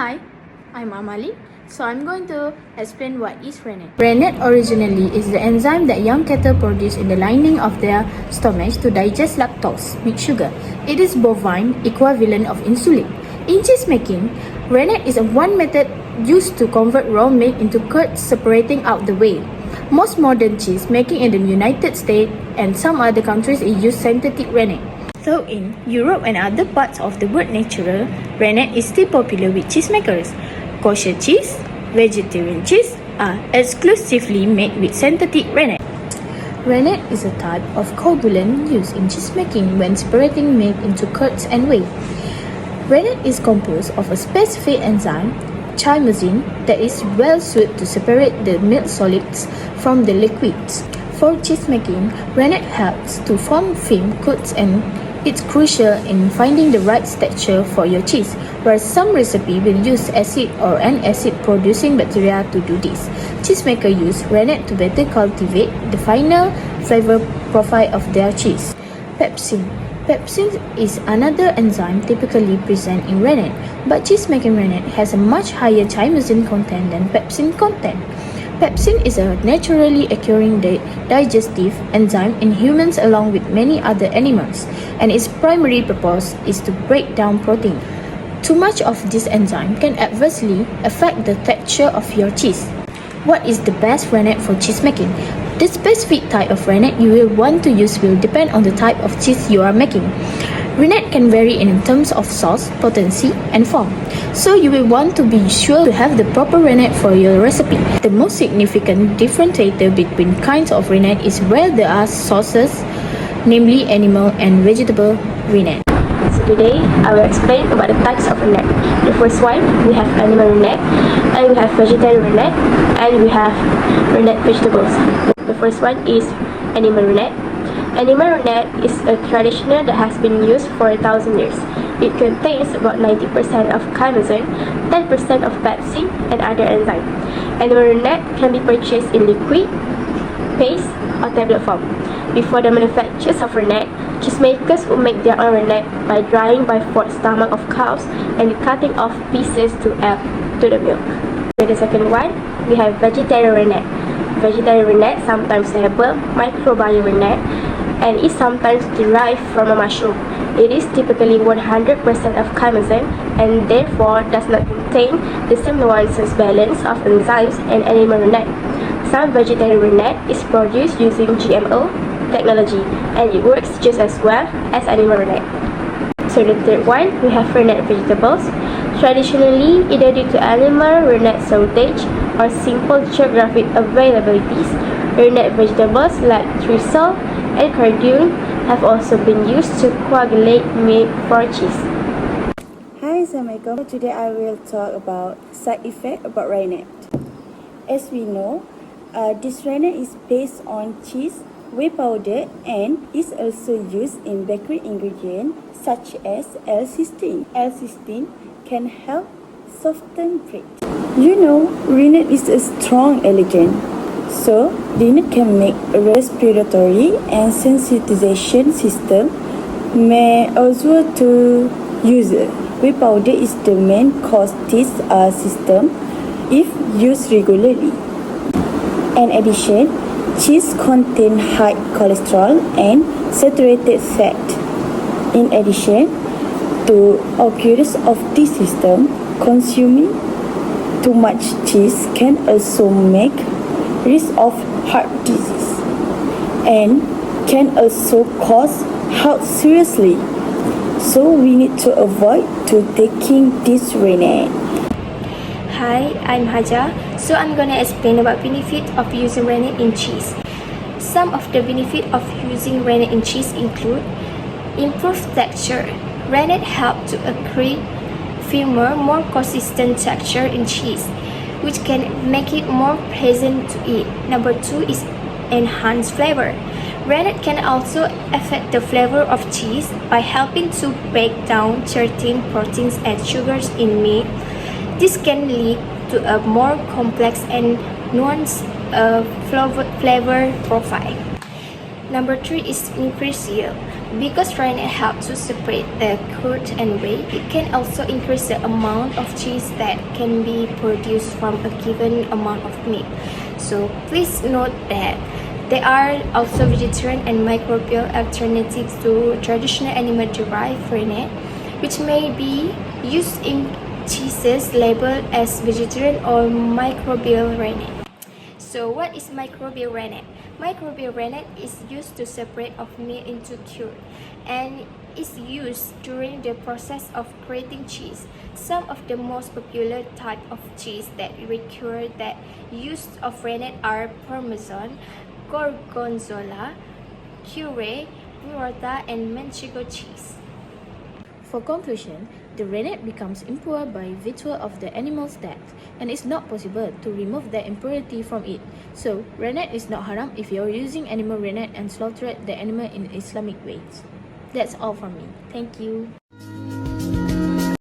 Hi, I'm Amali. So I'm going to explain what is rennet. Rennet originally is the enzyme that young cattle produce in the lining of their stomachs to digest lactose, milk sugar. It is bovine equivalent of insulin. In cheese making, rennet is one method used to convert raw milk into curds separating out the whey. Most modern cheese making in the United States and some other countries use synthetic rennet. So in Europe and other parts of the world, natural rennet is still popular with cheesemakers. Kosher cheese, vegetarian cheese are exclusively made with synthetic rennet. Rennet is a type of coagulant used in cheese making when separating milk into curds and whey. Rennet is composed of a specific enzyme, chymosin, that is well suited to separate the milk solids from the liquids. For cheese making, rennet helps to form firm coats and it's crucial in finding the right texture for your cheese, where some recipes will use acid or an-acid producing bacteria to do this. Cheesemakers use rennet to better cultivate the final flavor profile of their cheese. Pepsin. Pepsin is another enzyme typically present in rennet, but cheese-making rennet has a much higher chymosin content than pepsin content. Pepsin is a naturally occurring digestive enzyme in humans along with many other animals, and its primary purpose is to break down protein. Too much of this enzyme can adversely affect the texture of your cheese. What is the best rennet for cheese making? The specific type of rennet you will want to use will depend on the type of cheese you are making. Rennet can vary in terms of source, potency, and form, so you will want to be sure to have the proper rennet for your recipe. The most significant differentiator between kinds of rennet is where there are sources, namely animal and vegetable rennet. So today, I will explain about the types of rennet. The first one, we have animal rennet, and we have vegetarian rennet, and we have rennet vegetables. The first one is animal rennet. Animal rennet is a traditional that has been used for 1,000 years. It contains about 90% of chymosin, 10% of pepsin, and other enzymes. Animal rennet can be purchased in liquid, paste, or tablet form. Before the manufacture of rennet, cheesemakers would make their own rennet by drying by forced stomach of cows and cutting off pieces to add to the milk. For the second one, we have vegetarian rennet. Vegetarian rennet, sometimes labeled microbiome rennet, and is sometimes derived from a mushroom. It is typically 100% of chymosin and therefore does not contain the same nuances balance of enzymes and animal rennet. Some vegetarian rennet is produced using GMO technology and it works just as well as animal rennet. So the third one, we have rennet vegetables. Traditionally, either due to animal rennet shortage or simple geographic availabilities, rennet vegetables like thistle and cardoon have also been used to coagulate milk for cheese. Hi, Assalamualaikum. Today I will talk about side effect about rennet. As we know, this rennet is based on cheese, whey powder, and is also used in bakery ingredients such as L-cysteine. L-cysteine can help soften bread. You know, rennet is a strong allergen, so rennet can make a respiratory and sensitization system may also to user. Whey powder is the main cause this system if used regularly. In addition, cheese contains high cholesterol and saturated fat. In addition to occurrence of this system, consuming too much cheese can also make risk of heart disease and can also cause health seriously. So we need to avoid to taking this rennet. Hi, I'm Haja. So I'm gonna explain about benefit of using rennet in cheese. Some of the benefit of using rennet in cheese include improved texture. Rennet help to create firmer, more consistent texture in cheese, which can make it more pleasant to eat. Number 2 is enhanced flavor. Rennet can also affect the flavor of cheese by helping to break down certain proteins and sugars in meat. This can lead to a more complex and nuanced flavor profile. Number 3 is nutritional. Because rennet helps to separate the curd and whey, it can also increase the amount of cheese that can be produced from a given amount of meat. So please note that there are also vegetarian and microbial alternatives to traditional animal-derived rennet, which may be used in cheeses labeled as vegetarian or microbial rennet. So what is microbial rennet? Microbial rennet is used to separate of meat into curd and is used during the process of creating cheese. Some of the most popular type of cheese that require that use of rennet are Parmesan, Gorgonzola, Gruyere, burrata, and Manchego cheese. For conclusion, the rennet becomes impure by virtue of the animal's death, and it's not possible to remove the impurity from it. So, rennet is not haram if you're using animal rennet and slaughtered the animal in Islamic ways. That's all from me. Thank you.